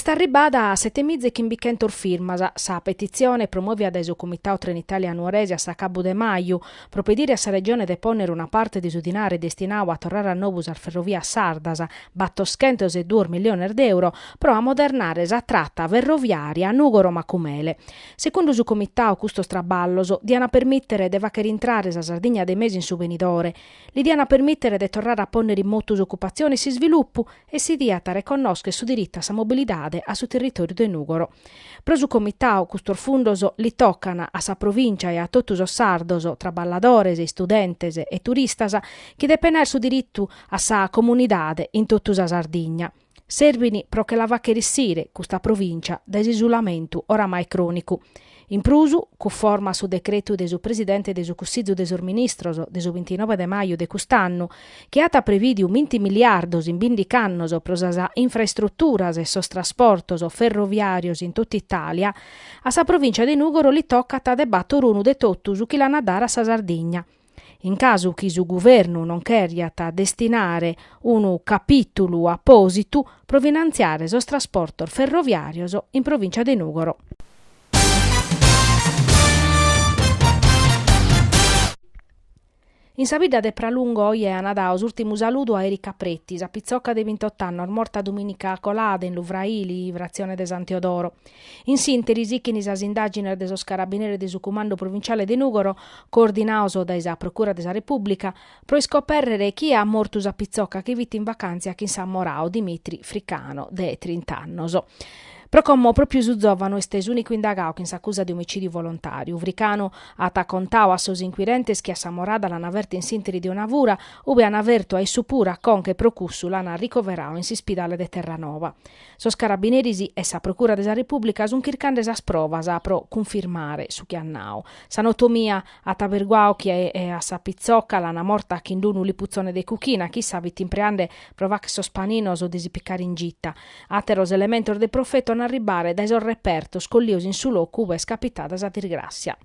Sta arribata a 7 mesi che invichentor firma sa petizione promuovia da su Comitao Trenitalia Nuoresi a Cabo de Maio, propedire a sa regione de ponere una parte di su dinare destinato a tornare a novus al ferrovia Sardasa, batto schentos e 2 milioni d'euro, pro a modernare sa tratta ferroviaria Nugoro Macumele. Secondo su Comitao custo straballoso, diana permettere de vacher intrare sa Sardegna dei mesi in su venidore, li diana permettere de tornare a ponere in motus occupazione e si sviluppo e si diata riconosche su diritto a sa mobilità a su territorio de Nugoro. Pro su Comitao custor fundoso li toccano a sa provincia e a totus os sardoso, tra balladores, studentes e turistas, che depener su diritto a sa comunidade in tutta sa Sardigna. Servini pro che la va cherissire questa provincia da isolamento oramai cronico. In prusu, cu forma su decreto de su presidente de su Consiglio de su Ministros de su 29 de maio de quest'anno, che ata previdiu 20 miliardos in 20 annos pro sa infrastrutturas e sos trasportos ferroviarios in tutta Italia, a sa provincia de Nugoro li tocca a debattor unu de tottu su chi la nadara a sa Sardigna. In caso chi su governo non cheriat destinare un capitolo appositu pro finanziare sos trasportos ferroviarios in provincia de Nugoro. In sabida de Pralungo oie anadaos ultimu saludo a Erika Pretti, sa pizzocca de 28 anni, morta domenica colada in Luvraili, frazione de San Teodoro. In sintesi, chini sa indagine de sos carabinieri de su comando provinciale de Nugoro, coordinaoso da sa Procura de sa Repubblica, pro scoperrere chi ha morto sa pizzocca che vite in vacanza a chi San Morao, Dimitri Fricano, de 30 annos. Procommo proprio su Zovano este unico indagao che s'accusa di omicidio volontario. Vricano ha contao a sos inquirentes che a Samorada l'hanno avverto in sinteri di una vura, ove hanno avverto a suppura con che procussu l'hanno ricoverao in s'ospedale de Terranova. Sos carabinieri e sa Procura della Repubblica sun chircande sa provas a pro confermare su chi annao. S'anotomia a Taberguao che e a sa pizzocca l'hanno morta a chindunu lipuzzone de cuchina, chissà vittimpreande provac sos paninos o desipiccare in gitta. Ateros elementor de profeto non arribare dai sos reperto scolliosi in su locu ove scapitata sa disgrazia.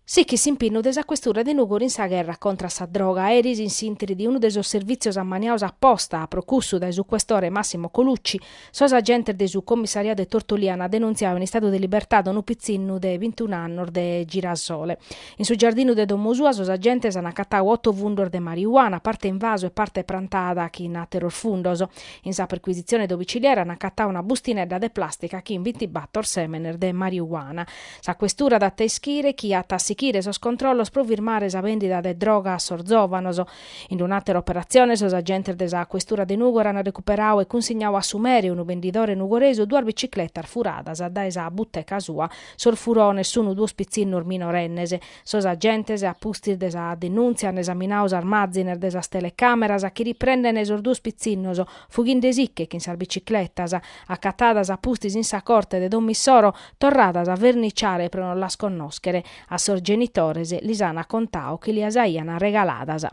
Sì che si impinno desa questura de Nugoro in sa guerra contra sa droga eris in sinteri di uno de sos servizios ammaniaus apposta a procussu dai su questore Massimo Colucci, sos agente de su commissariato de Tortoliana denunziava in stato di libertà un pizzinnu de 21 anni de Girasole. In su giardino de Domosua sos agentes han accattau 8 vundor de marijuana, parte in vaso e parte prantada chi in ateror fundoso. In sa perquisizione domiciliare han accattau una bustinedda de plastica chi in 20 battor semener de marijuana. Sa questura da teschire chi ha tassichire sos controllos pro firmare sa vendita de droga a Sorzovanos. In un'altra operazione sos agenti de sa questura de Nugoro hanno recuperau e consignau a Sumeri un venditore nugoreso 2 biciclette furadas da esa butteca sua. Sor furone sono 2 spizzinnur minorennese. Sos agentes a pusti de sa denunzia han esaminaus armazziner de sa telecameras a chi riprenden esor 2 spizzinnos fughinde sicche che in sa biciclettas accattadas a pustis in sa corte de Don Missoro torradas a verniciare pro non la sconnoschere. A sor genitores lisana contao che li asaiana regaladas.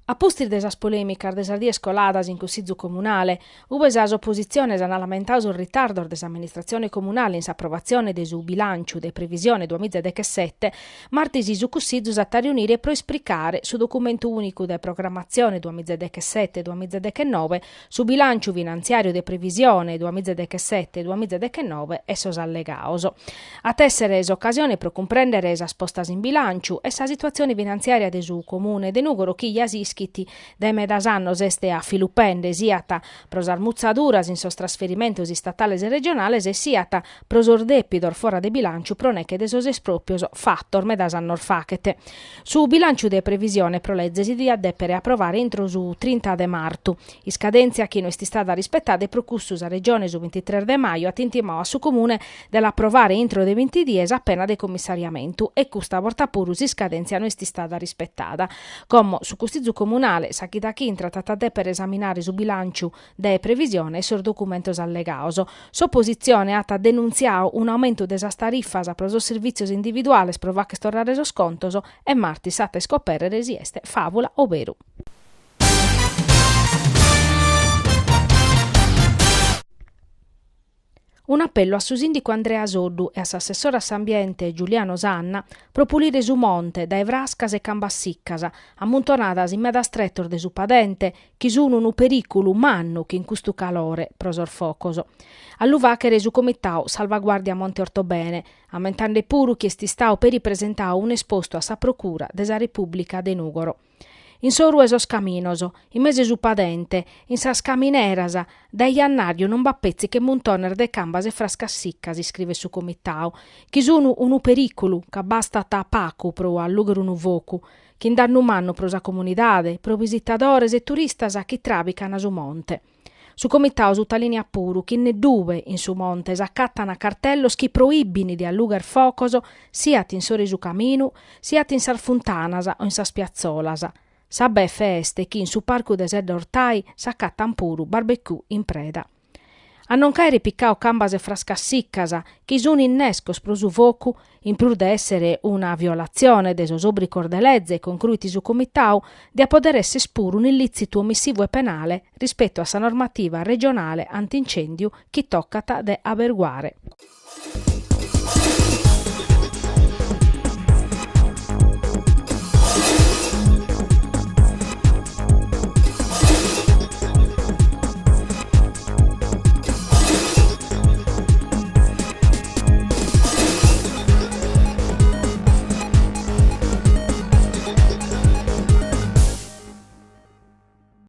A posti de sas polemicas de sas dies coladas in Consiglio Comunale, uve sas opposizioni hanno lamentato sul ritardo de s'amministrazione comunale in s'approvazione de su bilancio de previsione 2017, martesi su Consiglio a riunire pro esplicare su documento unico de programmazione 2017-2019, su bilancio finanziario de previsione 2017-2019 e sos allegaos. A tessere occasione pro comprendere sas postas in bilancio e sa situazione finanziaria de su comune de Nugoro chi iasischi dai medas annos este a filupende siata pros armuzzaduras in sos trasferimentos statales e regionales e siata pros ordepidor fora de bilancio pro neche de sos espropios fattor medas annor facete. Su bilancio de previsione pro legge si di addepere approvare entro su 30 de martu. I scadenzia chi non esti stata rispettata pro cussus a regione su 23 de maio attintimao a su comune dell'approvare entro de 20 dies appena de commissariamento e custa porta purus i scadenzia non esti stata rispettata. Como su Consiglio Comunale sa chi da chi trattata per esaminare su bilancio de previsione e sul documentos allegaos. S'opposizione ha denunziato un aumento de sas tariffas pro sos servizios individuales pro vache stornare sos contos e marti sate scoperre si este favola o veru. Un appello a su sindico Andrea Soddu e a s'assessore ambiente Giuliano Sanna pro pulire su monte da Evrascas e Cambassiccasa, ammontonadas in meda strettor de su padente, chi sono un pericolo mannu che in questo calore prosor focoso. All'uvachere su comitau salvaguardia Monte Ortobene, ammentando puru che sti stau per ripresentau un esposto a sa procura desa Repubblica de Nugoro. In soru esos caminoso, in mese su padente, in sas caminerasa, da iannario non bappezzi che montoner de cambas e frascassiccas, scrive su comitau, chi sono unu pericolo, che basta ta pacu pro allugare unu vocu, chi danno manno pro sa comunidade, pro visitadores e turistas a chi trabicana su monte. Su comitau sottolinea puru chi ne due in su monte s'accattano cartellos chi proibini di allugar focoso siat in sori su caminu, siat in sar funtanasa o in sas piazzolasa. Sabè feste chi in su parco deserto ortai s'accattan puru barbecue in preda. A non caere piccao cambas e frascassiccasa, chi sono innescos pro su vocu, in pur de essere una violazione de sos obri cordelezze concluiti su comitau, di a poder essere spuru un illicito omissivo e penale rispetto a sa normativa regionale antincendiu chi toccata de averguare.